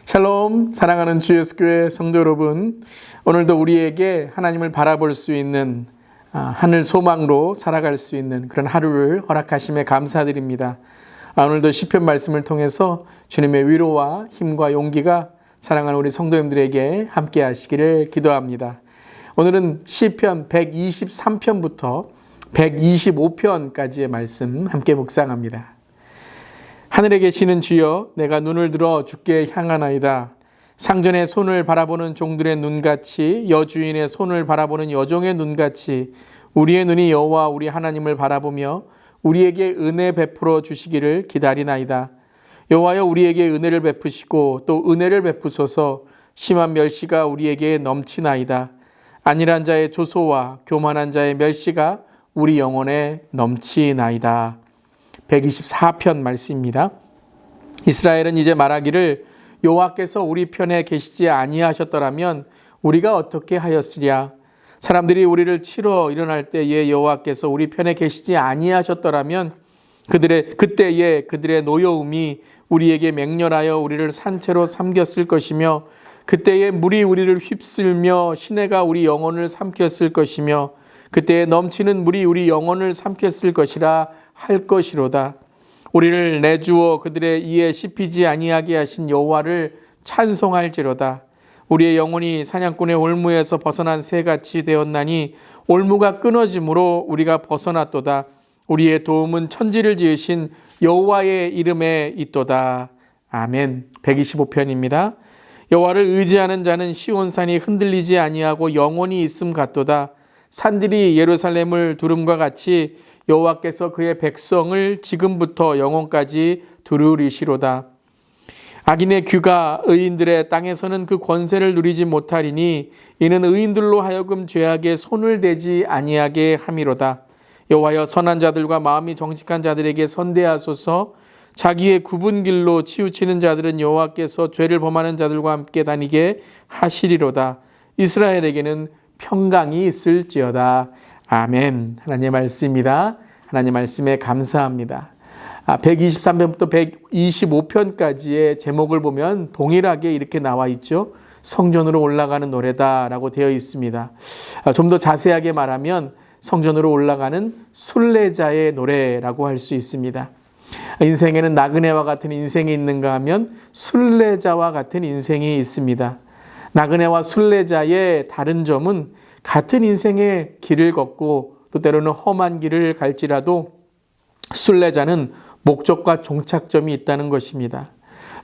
샬롬, 사랑하는 주 예수교회 성도 여러분, 오늘도 우리에게 하나님을 바라볼 수 있는 하늘 소망으로 살아갈 수 있는 그런 하루를 허락하심에 감사드립니다. 오늘도 시편 말씀을 통해서 주님의 위로와 힘과 용기가 사랑하는 우리 성도님들에게 함께 하시기를 기도합니다. 오늘은 시편 123편부터 125편까지의 말씀 함께 묵상합니다. 하늘에 계시는 주여, 내가 눈을 들어 주께 향하나이다. 상전의 손을 바라보는 종들의 눈같이, 여주인의 손을 바라보는 여종의 눈같이 우리의 눈이 여호와 우리 하나님을 바라보며 우리에게 은혜 베풀어 주시기를 기다리나이다. 여호와여, 우리에게 은혜를 베푸시고 또 은혜를 베푸소서. 심한 멸시가 우리에게 넘치나이다. 안일한 자의 조소와 교만한 자의 멸시가 우리 영혼에 넘치나이다. 124편 말씀입니다. 이스라엘은 이제 말하기를 여호와께서 우리 편에 계시지 아니하셨더라면 우리가 어떻게 하였으랴. 사람들이 우리를 치러 일어날 때에 여호와께서 우리 편에 계시지 아니하셨더라면 그때에 그들의 노여움이 우리에게 맹렬하여 우리를 산채로 삼켰을 것이며 그때에 물이 우리를 휩쓸며 시내가 우리 영혼을 삼켰을 것이며 그때에 넘치는 물이 우리 영혼을 삼켰을 것이라 할 것이로다. 우리를 내주어 그들의 이에 씹히지 아니하게 하신 여호와를 찬송할지로다. 우리의 영혼이 사냥꾼의 올무에서 벗어난 새같이 되었나니 올무가 끊어짐으로 우리가 벗어났도다. 우리의 도움은 천지를 지으신 여호와의 이름에 있도다. 아멘. 125편입니다. 여호와를 의지하는 자는 시온산이 흔들리지 아니하고 영원히 있음 같도다. 산들이 예루살렘을 두름과 같이 여호와께서 그의 백성을 지금부터 영원까지 두루리시로다. 악인의 귀가 의인들의 땅에서는 그 권세를 누리지 못하리니 이는 의인들로 하여금 죄악에 손을 대지 아니하게 함이로다. 여호와여, 선한 자들과 마음이 정직한 자들에게 선대하소서. 자기의 굽은 길로 치우치는 자들은 여호와께서 죄를 범하는 자들과 함께 다니게 하시리로다. 이스라엘에게는 평강이 있을지어다. 아멘. 하나님의 말씀입니다. 하나님의 말씀에 감사합니다. 123편부터 125편까지의 제목을 보면 동일하게 이렇게 나와 있죠. 성전으로 올라가는 노래다라고 되어 있습니다. 좀 더 자세하게 말하면 성전으로 올라가는 순례자의 노래라고 할 수 있습니다. 인생에는 나그네와 같은 인생이 있는가 하면 순례자와 같은 인생이 있습니다. 나그네와 순례자의 다른 점은 같은 인생의 길을 걷고 또 때로는 험한 길을 갈지라도 순례자는 목적과 종착점이 있다는 것입니다.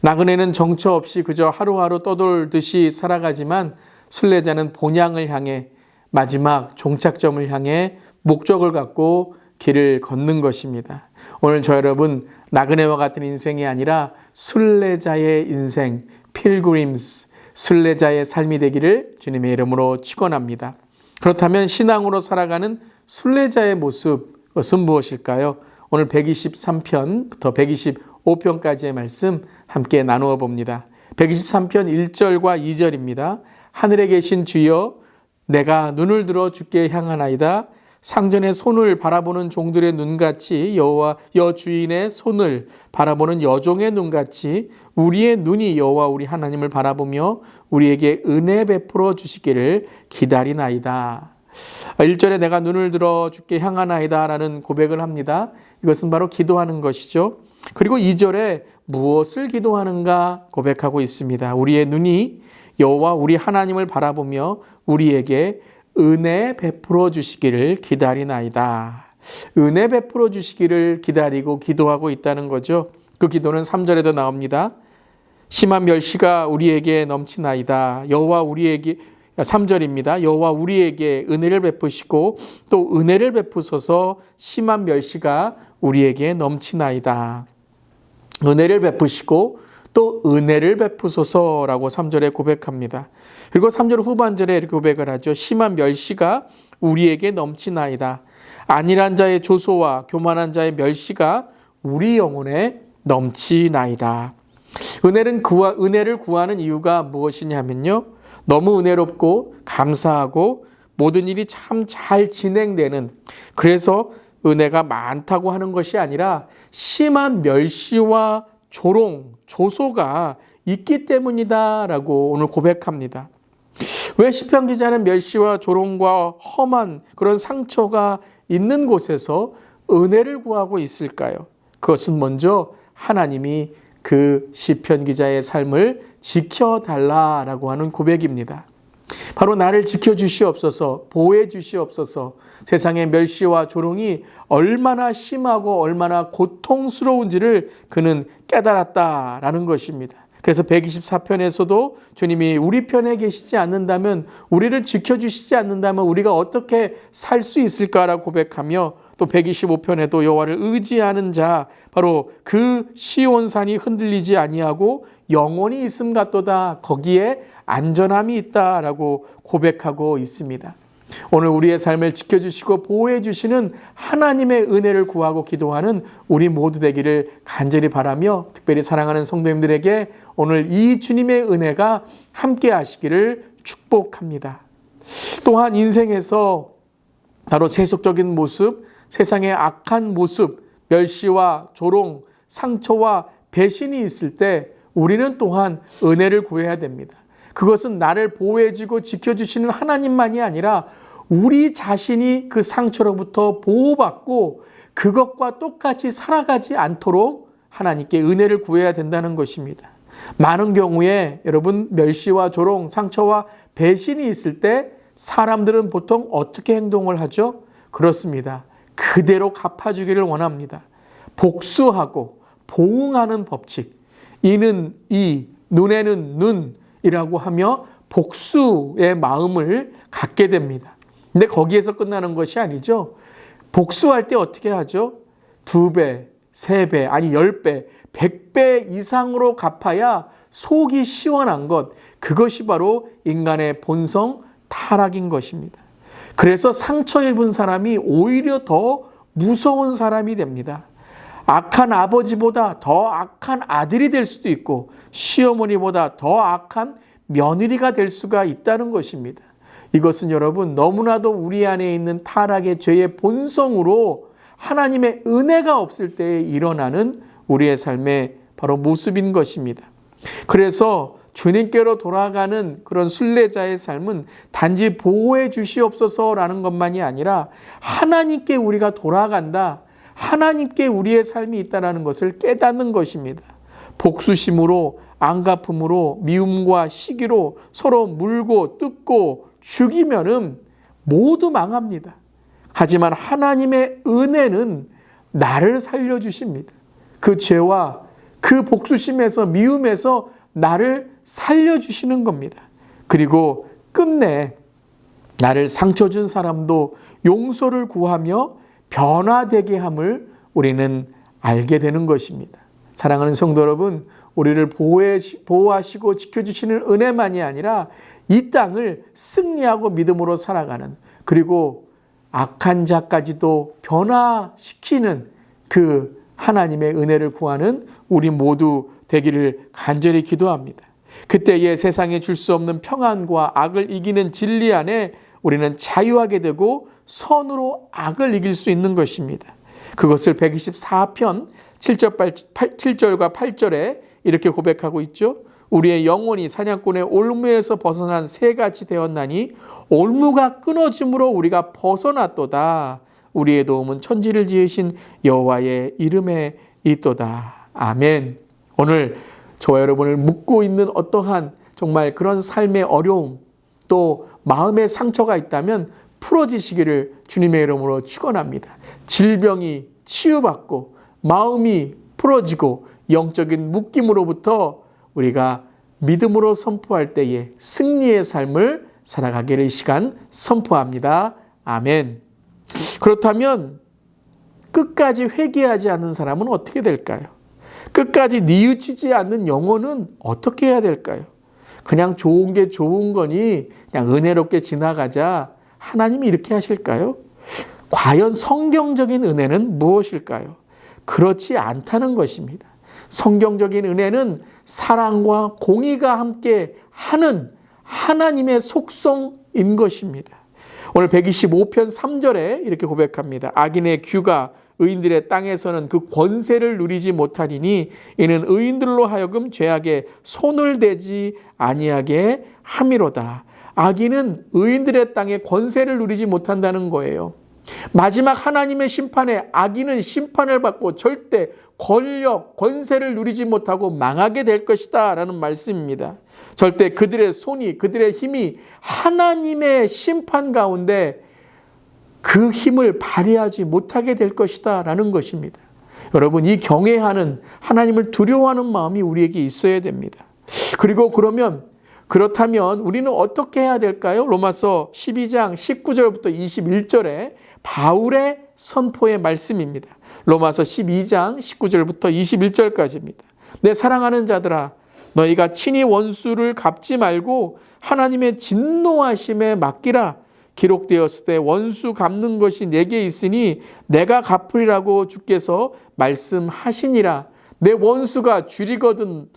나그네는 정처 없이 그저 하루하루 떠돌듯이 살아가지만 순례자는 본향을 향해 마지막 종착점을 향해 목적을 갖고 길을 걷는 것입니다. 오늘 저 여러분 나그네와 같은 인생이 아니라 순례자의 인생, 필그림스, 순례자의 삶이 되기를 주님의 이름으로 축원합니다. 그렇다면 신앙으로 살아가는 순례자의 모습은 무엇일까요? 오늘 123편부터 125편까지의 말씀 함께 나누어 봅니다. 123편 1절과 2절입니다. 하늘에 계신 주여, 내가 눈을 들어 주께 향하나이다. 상전의 손을 바라보는 종들의 눈같이 여호와 여주인의 손을 바라보는 여종의 눈같이 우리의 눈이 여호와 우리 하나님을 바라보며 우리에게 은혜 베풀어 주시기를 기다리나이다. 1절에 내가 눈을 들어 주께 향하나이다 라는 고백을 합니다. 이것은 바로 기도하는 것이죠. 그리고 2절에 무엇을 기도하는가 고백하고 있습니다. 우리의 눈이 여호와 우리 하나님을 바라보며 우리에게 은혜 베풀어 주시기를 기다리나이다. 은혜 베풀어 주시기를 기다리고 기도하고 있다는 거죠. 그 기도는 3절에도 나옵니다. 심한 멸시가 우리에게 넘치나이다. 여호와 우리에게 3절입니다. 여호와 우리에게 은혜를 베푸시고 또 은혜를 베푸소서. 심한 멸시가 우리에게 넘치나이다. 은혜를 베푸시고 또 은혜를 베푸소서라고 3절에 고백합니다. 그리고 3절 후반절에 이렇게 고백을 하죠. 심한 멸시가 우리에게 넘치나이다. 안일한 자의 조소와 교만한 자의 멸시가 우리 영혼에 넘치나이다. 은혜를 구하는 이유가 무엇이냐면요. 너무 은혜롭고 감사하고 모든 일이 참 잘 진행되는, 그래서 은혜가 많다고 하는 것이 아니라 심한 멸시와 조롱, 조소가 있기 때문이다라고 오늘 고백합니다. 왜 시편 기자는 멸시와 조롱과 험한 그런 상처가 있는 곳에서 은혜를 구하고 있을까요? 그것은 먼저 하나님이 그 시편 기자의 삶을 지켜달라라고 하는 고백입니다. 바로 나를 지켜주시옵소서, 보호해 주시옵소서. 세상의 멸시와 조롱이 얼마나 심하고 얼마나 고통스러운지를 그는 깨달았다라는 것입니다. 그래서 124편에서도 주님이 우리 편에 계시지 않는다면, 우리를 지켜주시지 않는다면 우리가 어떻게 살 수 있을까라고 고백하며, 또 125편에도 여호와를 의지하는 자, 바로 그 시온산이 흔들리지 아니하고 영원히 있음 같도다, 거기에 안전함이 있다라고 고백하고 있습니다. 오늘 우리의 삶을 지켜주시고 보호해 주시는 하나님의 은혜를 구하고 기도하는 우리 모두 되기를 간절히 바라며, 특별히 사랑하는 성도님들에게 오늘 이 주님의 은혜가 함께 하시기를 축복합니다. 또한 인생에서 바로 세속적인 모습, 세상의 악한 모습, 멸시와 조롱, 상처와 배신이 있을 때 우리는 또한 은혜를 구해야 됩니다. 그것은 나를 보호해주고 지켜주시는 하나님만이 아니라 우리 자신이 그 상처로부터 보호받고 그것과 똑같이 살아가지 않도록 하나님께 은혜를 구해야 된다는 것입니다. 많은 경우에 여러분, 멸시와 조롱, 상처와 배신이 있을 때 사람들은 보통 어떻게 행동을 하죠? 그렇습니다. 그대로 갚아주기를 원합니다. 복수하고 보응하는 법칙, 이는 이, 눈에는 눈이라고 하며 복수의 마음을 갖게 됩니다. 근데 거기에서 끝나는 것이 아니죠. 복수할 때 어떻게 하죠? 2배, 3배, 아니 10배, 100배 이상으로 갚아야 속이 시원한 것, 그것이 바로 인간의 본성 타락인 것입니다. 그래서 상처 입은 사람이 오히려 더 무서운 사람이 됩니다. 악한 아버지보다 더 악한 아들이 될 수도 있고, 시어머니보다 더 악한 며느리가 될 수가 있다는 것입니다. 이것은 여러분, 너무나도 우리 안에 있는 타락의 죄의 본성으로 하나님의 은혜가 없을 때에 일어나는 우리의 삶의 바로 모습인 것입니다. 그래서 주님께로 돌아가는 그런 순례자의 삶은 단지 보호해 주시옵소서라는 것만이 아니라 하나님께 우리가 돌아간다, 하나님께 우리의 삶이 있다는 것을 깨닫는 것입니다. 복수심으로, 안갚음으로, 미움과 시기로 서로 물고 뜯고 죽이면은 모두 망합니다. 하지만 하나님의 은혜는 나를 살려주십니다. 그 죄와 그 복수심에서, 미움에서 나를 살려주시는 겁니다. 그리고 끝내 나를 상처 준 사람도 용서를 구하며 변화되게 함을 우리는 알게 되는 것입니다. 사랑하는 성도 여러분, 우리를 보호하시고 지켜주시는 은혜만이 아니라 이 땅을 승리하고 믿음으로 살아가는, 그리고 악한 자까지도 변화시키는 그 하나님의 은혜를 구하는 우리 모두 되기를 간절히 기도합니다. 그때에 세상에 줄 수 없는 평안과 악을 이기는 진리 안에 우리는 자유하게 되고 선으로 악을 이길 수 있는 것입니다. 그것을 124편 7절과 8절에 이렇게 고백하고 있죠. 우리의 영혼이 사냥꾼의 올무에서 벗어난 새같이 되었나니 올무가 끊어짐으로 우리가 벗어났도다. 우리의 도움은 천지를 지으신 여호와의 이름에 있도다. 아멘. 오늘 저와 여러분을 묶고 있는 어떠한 정말 그런 삶의 어려움, 또 마음의 상처가 있다면 풀어지시기를 주님의 이름으로 축원합니다. 질병이 치유받고 마음이 풀어지고 영적인 묶임으로부터 우리가 믿음으로 선포할 때에 승리의 삶을 살아가기를 이 시간 선포합니다. 아멘. 그렇다면 끝까지 회개하지 않는 사람은 어떻게 될까요? 끝까지 뉘우치지 않는 영혼은 어떻게 해야 될까요? 그냥 좋은 게 좋은 거니 그냥 은혜롭게 지나가자, 하나님이 이렇게 하실까요? 과연 성경적인 은혜는 무엇일까요? 그렇지 않다는 것입니다. 성경적인 은혜는 사랑과 공의가 함께 하는 하나님의 속성인 것입니다. 오늘 125편 3절에 이렇게 고백합니다. 악인의 규가 의인들의 땅에서는 그 권세를 누리지 못하리니 이는 의인들로 하여금 죄악에 손을 대지 아니하게 함이로다. 악인은 의인들의 땅에 권세를 누리지 못한다는 거예요. 마지막 하나님의 심판에 악인은 심판을 받고 절대 권력, 권세를 누리지 못하고 망하게 될 것이다 라는 말씀입니다. 절대 그들의 손이, 그들의 힘이 하나님의 심판 가운데 그 힘을 발휘하지 못하게 될 것이다 라는 것입니다. 여러분, 이 경외하는, 하나님을 두려워하는 마음이 우리에게 있어야 됩니다. 그리고 그렇다면 우리는 어떻게 해야 될까요? 로마서 12장 19절부터 21절에 바울의 선포의 말씀입니다. 로마서 12장 19절부터 21절까지입니다. 내 사랑하는 자들아, 너희가 친히 원수를 갚지 말고 하나님의 진노하심에 맡기라. 기록되었을 때 원수 갚는 것이 내게 있으니 내가 갚으리라고 주께서 말씀하시니라. 내 원수가 줄이거든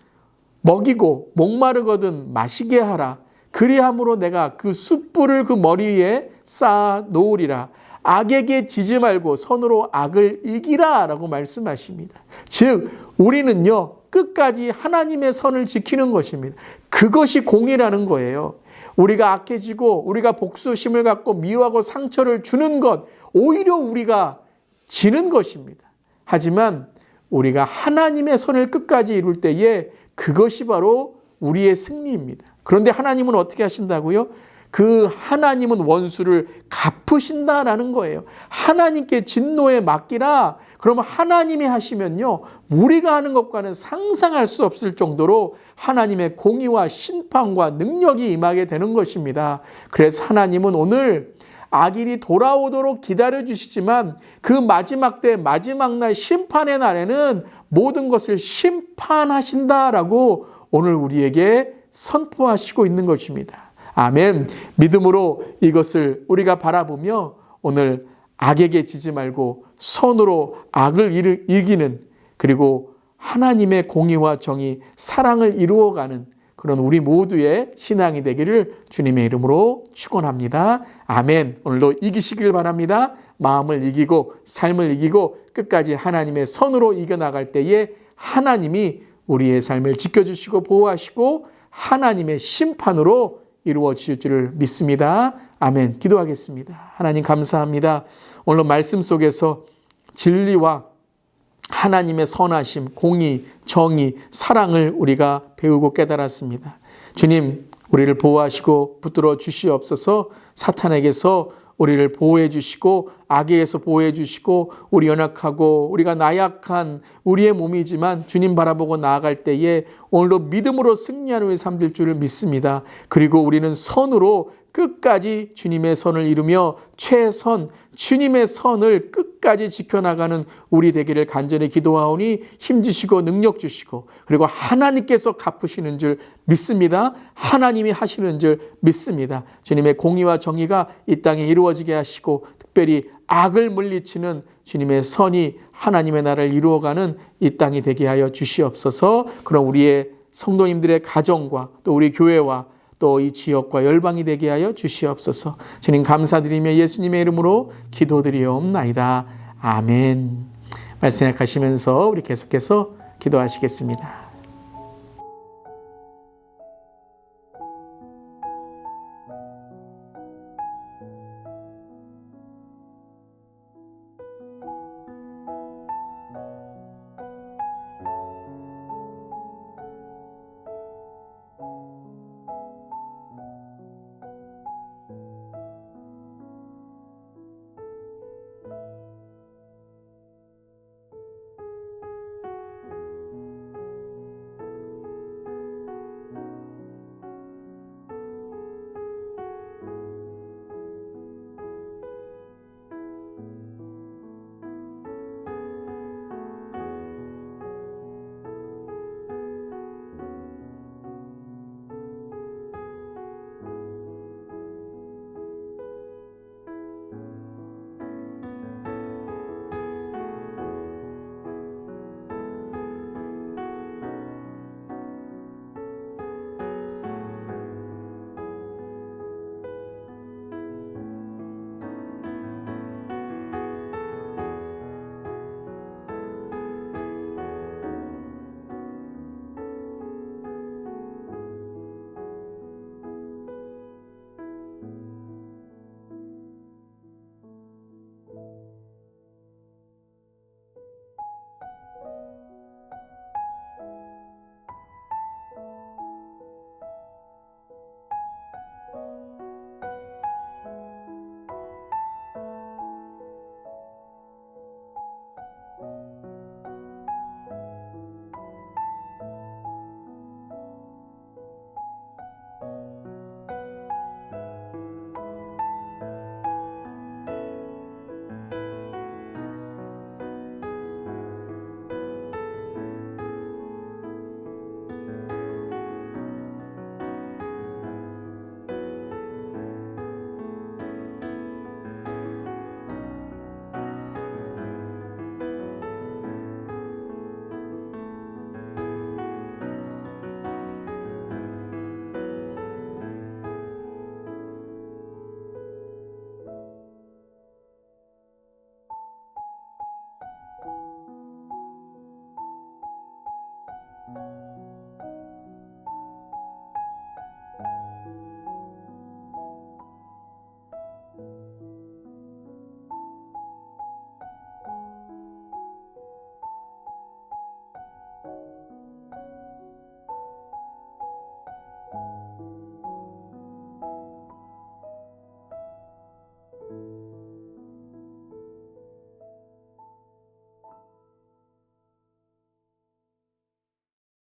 먹이고 목마르거든 마시게 하라. 그리함으로 내가 그 숯불을 그 머리 위에 쌓아 놓으리라. 악에게 지지 말고 선으로 악을 이기라 라고 말씀하십니다. 즉 우리는요 끝까지 하나님의 선을 지키는 것입니다. 그것이 공의라는 거예요. 우리가 악해지고 우리가 복수심을 갖고 미워하고 상처를 주는 것, 오히려 우리가 지는 것입니다. 하지만 우리가 하나님의 선을 끝까지 이룰 때에 그것이 바로 우리의 승리입니다. 그런데 하나님은 어떻게 하신다고요? 그 하나님은 원수를 갚으신다라는 거예요. 하나님께 진노에 맡기라. 그러면 하나님이 하시면요, 우리가 하는 것과는 상상할 수 없을 정도로 하나님의 공의와 심판과 능력이 임하게 되는 것입니다. 그래서 하나님은 오늘 악인이 돌아오도록 기다려주시지만 그 마지막 때 마지막 날 심판의 날에는 모든 것을 심판하신다라고 오늘 우리에게 선포하시고 있는 것입니다. 아멘. 믿음으로 이것을 우리가 바라보며 오늘 악에게 지지 말고 선으로 악을 이기는, 그리고 하나님의 공의와 정의, 사랑을 이루어가는 그런 우리 모두의 신앙이 되기를 주님의 이름으로 축원합니다. 아멘. 오늘도 이기시길 바랍니다. 마음을 이기고 삶을 이기고 끝까지 하나님의 선으로 이겨나갈 때에 하나님이 우리의 삶을 지켜주시고 보호하시고 하나님의 심판으로 이루어질 줄을 믿습니다. 아멘. 기도하겠습니다. 하나님 감사합니다. 오늘 말씀 속에서 진리와 하나님의 선하심, 공의, 정의, 사랑을 우리가 배우고 깨달았습니다. 주님, 우리를 보호하시고 붙들어 주시옵소서. 사탄에게서 우리를 보호해 주시고 악에게서 보호해 주시고 우리 연약하고 우리가 나약한 우리의 몸이지만 주님 바라보고 나아갈 때에 오늘도 믿음으로 승리하는 우리 삶 될 줄을 믿습니다. 그리고 우리는 선으로 끝까지 주님의 선을 이루며 최선, 주님의 선을 끝까지 지켜나가는 우리 되기를 간절히 기도하오니 힘주시고 능력 주시고 그리고 하나님께서 갚으시는 줄 믿습니다. 하나님이 하시는 줄 믿습니다. 주님의 공의와 정의가 이 땅에 이루어지게 하시고 특별히 악을 물리치는 주님의 선이 하나님의 나라를 이루어가는 이 땅이 되게 하여 주시옵소서. 그럼 우리의 성도님들의 가정과 또 우리 교회와 또 이 지역과 열방이 되게 하여 주시옵소서. 주님 감사드리며 예수님의 이름으로 기도드리옵나이다. 아멘. 말씀 생각하시면서 우리 계속해서 기도하시겠습니다.